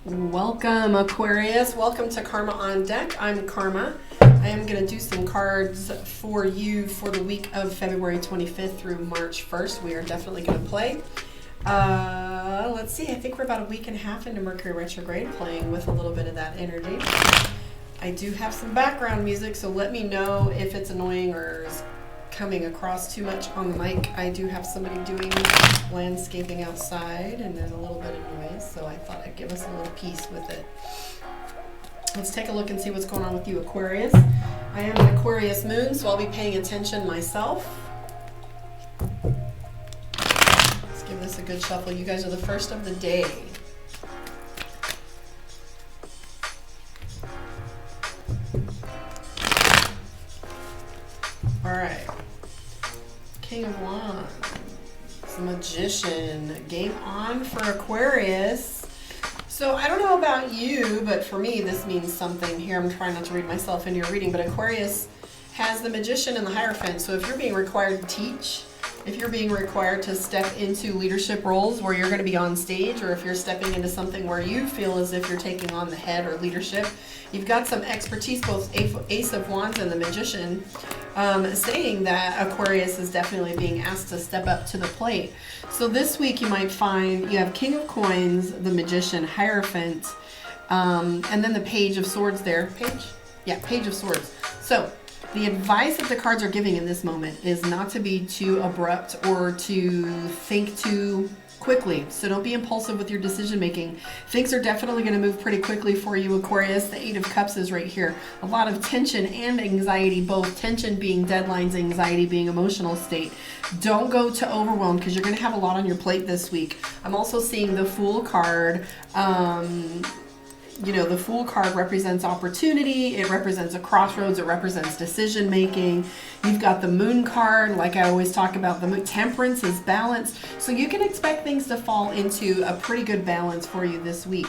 Welcome, Aquarius. Welcome to Karma on Deck. I'm Karma. I am going to do some cards for you for the week of February 25th through March 1st. We are definitely going to play. Let's see. I think we're about a week and a half into Mercury retrograde, playing with a little bit of that energy. I do have some background music, so let me know if it's annoying or is coming across too much on the mic. I do have somebody doing landscaping outside, and there's a little bit of noise, so I thought I'd give us a little piece with it. Let's take a look and see what's going on with you, Aquarius. I am an Aquarius moon, so I'll be paying attention myself. Let's give this a good shuffle. You guys are the first of the day. All right. King of Wands, the Magician, game on for Aquarius. So I don't know about you, but for me this means something here. I'm trying not to read myself into your reading, but Aquarius has the Magician and the Hierophant. So if you're being required to teach, if you're being required to step into leadership roles where you're going to be on stage, or if you're stepping into something where you feel as if you're taking on the head or leadership, you've got some expertise, both Ace of Wands and the Magician, saying that Aquarius is definitely being asked to step up to the plate. So this week you might find you have King of Coins, the Magician, Hierophant, and then the Page of Swords there. Page of Swords. So the advice that the cards are giving in this moment is not to be too abrupt or to think too quickly. So don't be impulsive with your decision making. Things are definitely going to move pretty quickly for you, Aquarius. The Eight of Cups is right here. A lot of tension and anxiety, both tension being deadlines, anxiety being emotional state. Don't go to overwhelm because you're going to have a lot on your plate this week. I'm also seeing the Fool card. The Fool card represents opportunity. It represents a crossroads. It represents decision making. You've got the Moon card. Like I always talk about, the Moon. Temperance is balance. So you can expect things to fall into a pretty good balance for you this week.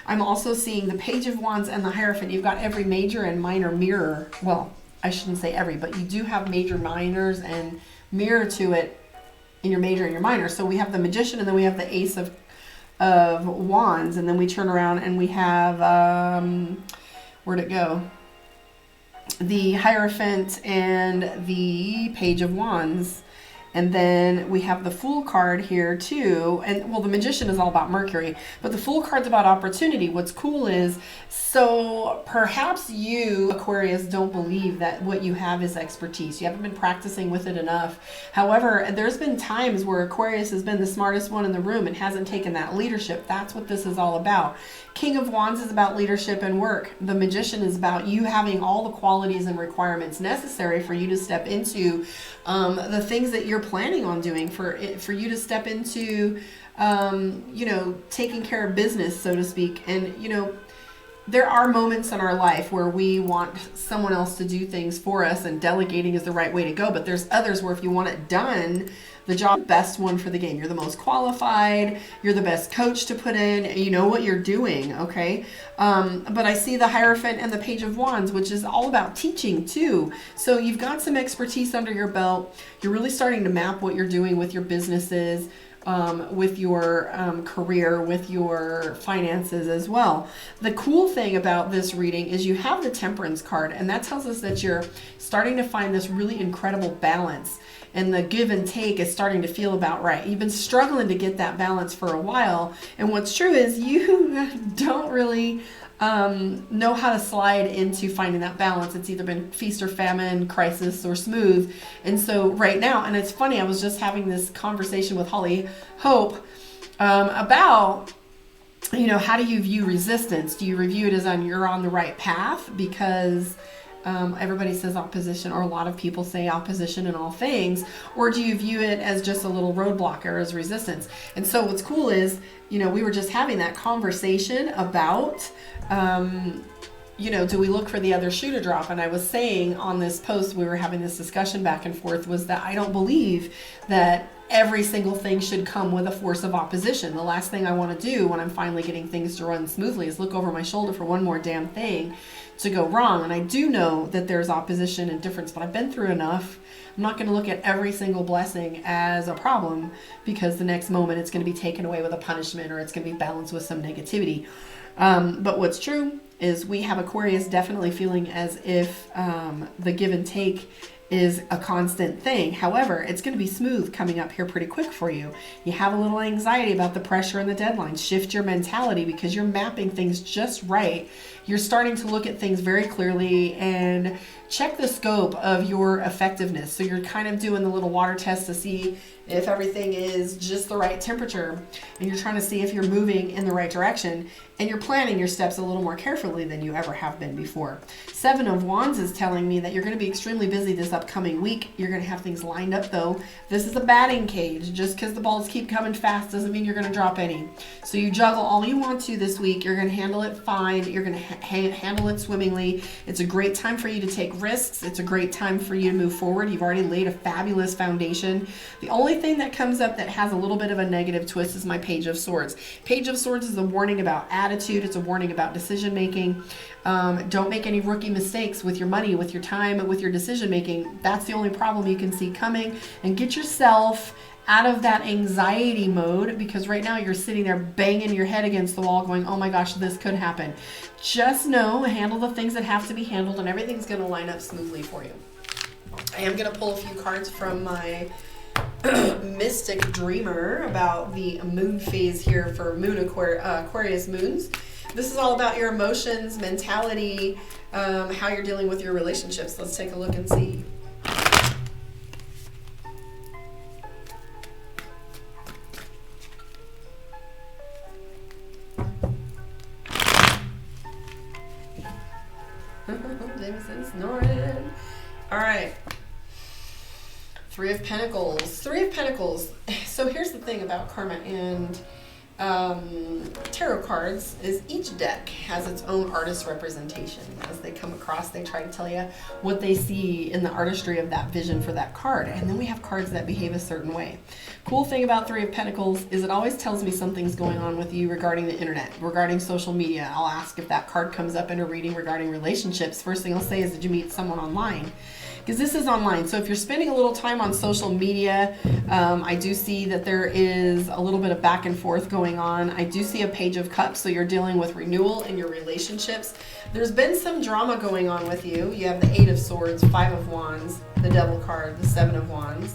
I'm also seeing the Page of Wands and the Hierophant. You've got every major and minor mirror. Well, I shouldn't say every, but you do have major, minors, and mirror to it in your major and your minor. So we have the Magician, and then we have the Ace of Wands, and then we turn around and we have where'd it go, the Hierophant and the Page of Wands, and then we have the Fool card here too. And well, the Magician is all about Mercury, but the Fool card's about opportunity. What's cool is, so perhaps you, Aquarius, don't believe that what you have is expertise. You haven't been practicing with it enough. However, there's been times where Aquarius has been the smartest one in the room and hasn't taken that leadership. That's what this is all about. King of Wands is about leadership and work. The Magician is about you having all the qualities and requirements necessary for you to step into the things that you're planning on doing, for you to step into taking care of business, so to speak. And there are moments in our life where we want someone else to do things for us, and delegating is the right way to go. But there's others where if you want it done, the job best one for the game. You're the most qualified. You're the best coach to put in. You know what you're doing, okay? But I see the Hierophant and the Page of Wands, which is all about teaching too. So you've got some expertise under your belt. You're really starting to map what you're doing with your businesses, with your career, with your finances as well. The cool thing about this reading is you have the Temperance card, and that tells us that you're starting to find this really incredible balance, and the give and take is starting to feel about right. You've been struggling to get that balance for a while, and what's true is you don't really know how to slide into finding that balance. It's either been feast or famine, crisis or smooth. And so right now, and it's funny, I was just having this conversation with Holly Hope about, how do you view resistance? Do you review it as you're on the right path? Because everybody says opposition, or a lot of people say opposition in all things, or do you view it as just a little roadblock or as resistance? And so what's cool is, we were just having that conversation about, do we look for the other shoe to drop? And I was saying on this post, we were having this discussion back and forth, was that I don't believe that every single thing should come with a force of opposition. The last thing I want to do when I'm finally getting things to run smoothly is look over my shoulder for one more damn thing to go wrong. And I do know that there's opposition and difference, but I've been through enough. I'm not going to look at every single blessing as a problem, because the next moment it's going to be taken away with a punishment, or it's going to be balanced with some negativity. But what's true is we have Aquarius definitely feeling as if the give and take is a constant thing. However, it's going to be smooth coming up here pretty quick for you. You have a little anxiety about the pressure and the deadlines. Shift your mentality because you're mapping things just right. You're starting to look at things very clearly and check the scope of your effectiveness. So you're kind of doing the little water test to see if everything is just the right temperature, and you're trying to see if you're moving in the right direction, and you're planning your steps a little more carefully than you ever have been before. 7 of Wands is telling me that you're going to be extremely busy this upcoming week. You're going to have things lined up though. This is a batting cage. Just because the balls keep coming fast doesn't mean you're going to drop any. So you juggle all you want to this week. You're going to handle it fine. You're going to handle it swimmingly. It's a great time for you to take risks. It's a great time for you to move forward. You've already laid a fabulous foundation. The only thing that comes up that has a little bit of a negative twist is my Page of Swords. Page of Swords is a warning about attitude. It's a warning about decision making. Don't make any rookie mistakes with your money, with your time, with your decision making. That's the only problem you can see coming. And get yourself out of that anxiety mode, because right now you're sitting there banging your head against the wall going, oh my gosh, this could happen. Just know, handle the things that have to be handled, and everything's going to line up smoothly for you. I am going to pull a few cards from my Mystic Dreamer about the moon phase here for Aquarius moons. This is all about your emotions, mentality, how you're dealing with your relationships. Let's take a look and see. Jameson's snoring. All right. 3 of Pentacles. 3 of Pentacles. So here's the thing about karma and tarot cards is each deck has its own artist representation. As they come across, they try to tell you what they see in the artistry of that vision for that card. And then we have cards that behave a certain way. Cool thing about 3 of Pentacles is it always tells me something's going on with you regarding the internet, regarding social media. I'll ask if that card comes up in a reading regarding relationships. First thing I'll say is, did you meet someone online? Because this is online. So if you're spending a little time on social media, I do see that there is a little bit of back and forth going on. I do see a Page of Cups, so you're dealing with renewal in your relationships. There's been some drama going on with you. You have the 8 of Swords, 5 of Wands, the Devil card, the 7 of Wands.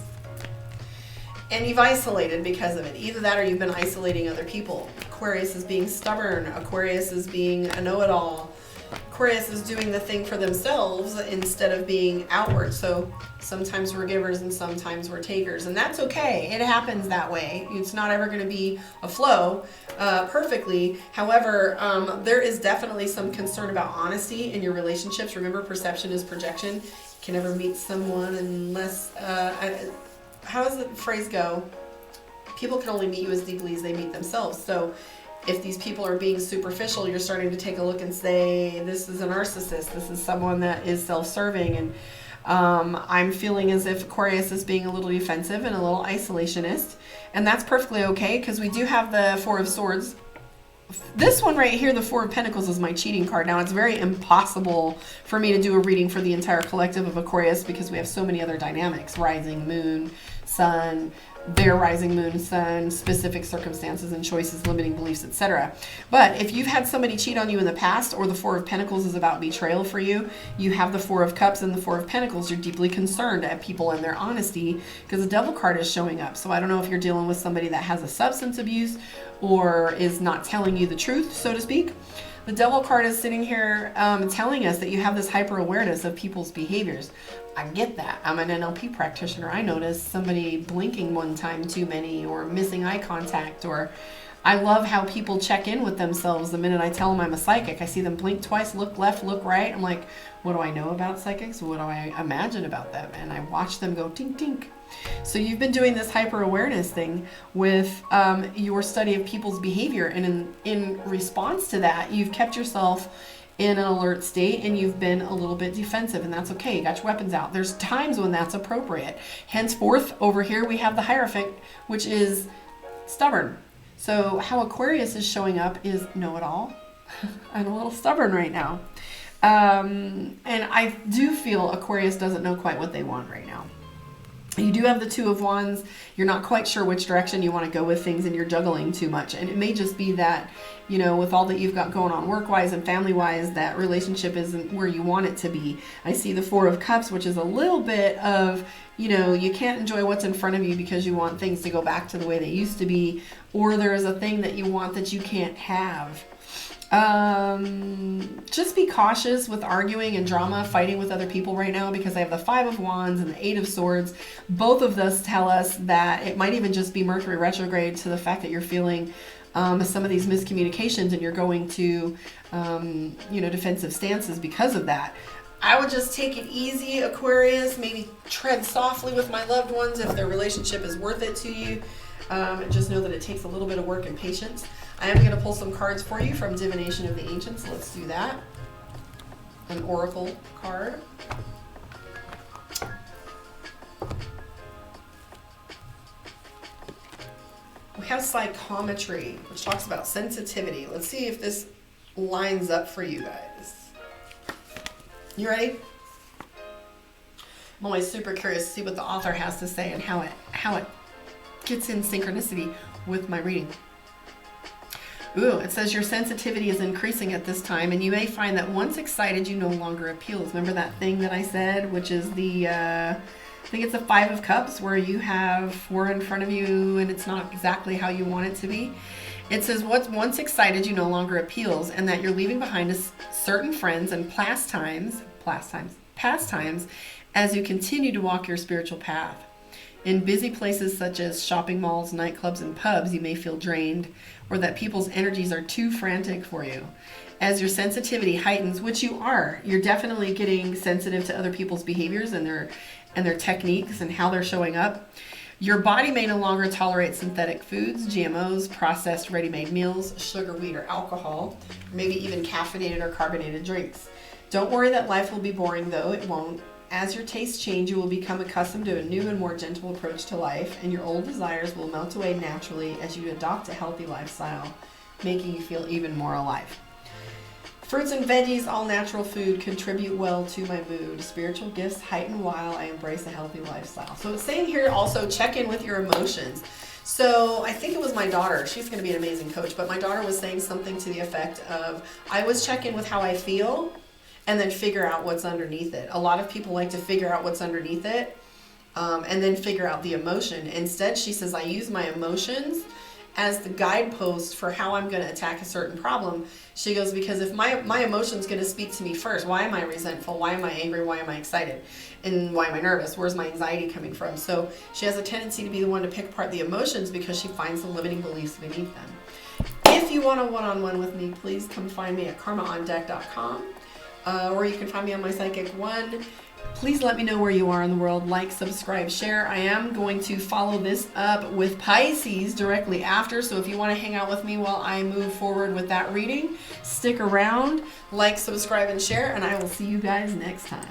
And you've isolated because of it. Either that or you've been isolating other people. Aquarius is being stubborn. Aquarius is being a know-it-all. Aquarius is doing the thing for themselves instead of being outward. So sometimes we're givers and sometimes we're takers, and that's okay. It happens that way. It's not ever going to be a flow perfectly. However, there is definitely some concern about honesty in your relationships. Remember, perception is projection. You can never meet someone unless, how does the phrase go? People can only meet you as deeply as they meet themselves. So if these people are being superficial, you're starting to take a look and say, this is a narcissist. This is someone that is self-serving. And I'm feeling as if Aquarius is being a little defensive and a little isolationist. And that's perfectly okay, because we do have the 4 of Swords. This one right here, the 4 of Pentacles, is my cheating card. Now, it's very impossible for me to do a reading for the entire collective of Aquarius because we have so many other dynamics. Rising, moon, sun, their rising moon, sun, specific circumstances and choices, limiting beliefs, etc. But if you've had somebody cheat on you in the past, or the 4 of Pentacles is about betrayal for you, you have the 4 of Cups and the 4 of Pentacles. You're deeply concerned at people and their honesty because the Devil card is showing up. So I don't know if you're dealing with somebody that has a substance abuse or is not telling you the truth, so to speak. The Devil card is sitting here telling us that you have this hyper awareness of people's behaviors. I get that. I'm an NLP practitioner. I noticed somebody blinking one time too many, or missing eye contact, or I love how people check in with themselves the minute I tell them I'm a psychic. I see them blink twice, look left, look right. I'm like, what do I know about psychics? What do I imagine about them? And I watch them go tink, tink. So you've been doing this hyper awareness thing with your study of people's behavior, and in response to that, you've kept yourself in an alert state and you've been a little bit defensive, and that's okay. You got your weapons out. There's times when that's appropriate. Henceforth, over here we have the Hierophant, which is stubborn. So how Aquarius is showing up is know-it-all. I'm a little stubborn right now. And I do feel Aquarius doesn't know quite what they want right now. You do have the Two of Wands. You're not quite sure which direction you want to go with things, and you're juggling too much. And it may just be that, you know, with all that you've got going on work-wise and family-wise, that relationship isn't where you want it to be. I see the Four of Cups, which is a little bit of, you know, you can't enjoy what's in front of you because you want things to go back to the way they used to be, or there is a thing that you want that you can't have. Just be cautious with arguing and drama, fighting with other people right now, because I have the Five of Wands and the Eight of Swords. Both of those tell us that it might even just be Mercury retrograde, to the fact that you're feeling some of these miscommunications, and you're going to, you know, defensive stances because of that. I would just take it easy, Aquarius. Maybe tread softly with my loved ones if their relationship is worth it to you. Just know that it takes a little bit of work and patience. I am going to pull some cards for you from Divination of the Ancients. Let's do that. An oracle card. We have psychometry, which talks about sensitivity. Let's see if this lines up for you guys. You ready? I'm always super curious to see what the author has to say and how it gets in synchronicity with my reading. Ooh, it says your sensitivity is increasing at this time, and you may find that once excited, you no longer appeals. Remember that thing that I said, which is the, I think it's the Five of Cups, where you have four in front of you and it's not exactly how you want it to be. It says once excited, you no longer appeals, and that you're leaving behind certain friends and pastimes as you continue to walk your spiritual path. In busy places such as shopping malls, nightclubs, and pubs, you may feel drained, or that people's energies are too frantic for you. As your sensitivity heightens, which you are, you're definitely getting sensitive to other people's behaviors and their techniques and how they're showing up. Your body may no longer tolerate synthetic foods, GMOs, processed ready-made meals, sugar, wheat, or alcohol, or maybe even caffeinated or carbonated drinks. Don't worry that life will be boring, though it won't. As your tastes change, you will become accustomed to a new and more gentle approach to life, and your old desires will melt away naturally as you adopt a healthy lifestyle, making you feel even more alive. Fruits and veggies, all natural food, contribute well to my mood. Spiritual gifts heighten while I embrace a healthy lifestyle. So it's saying here also, check in with your emotions. So I think it was my daughter. She's going to be an amazing coach, but my daughter was saying something to the effect of, I always check in with how I feel and then figure out what's underneath it. A lot of people like to figure out what's underneath it and then figure out the emotion. Instead, she says, I use my emotions as the guidepost for how I'm going to attack a certain problem. She goes, because if my emotion's going to speak to me first, why am I resentful? Why am I angry? Why am I excited? And why am I nervous? Where's my anxiety coming from? So she has a tendency to be the one to pick apart the emotions because she finds the limiting beliefs beneath them. If you want a one-on-one with me, please come find me at karmaondeck.com. Or you can find me on my Psychic One. Please let me know where you are in the world. Like, subscribe, share. I am going to follow this up with Pisces directly after. So if you want to hang out with me while I move forward with that reading, stick around. Like, subscribe, and share. And I will see you guys next time.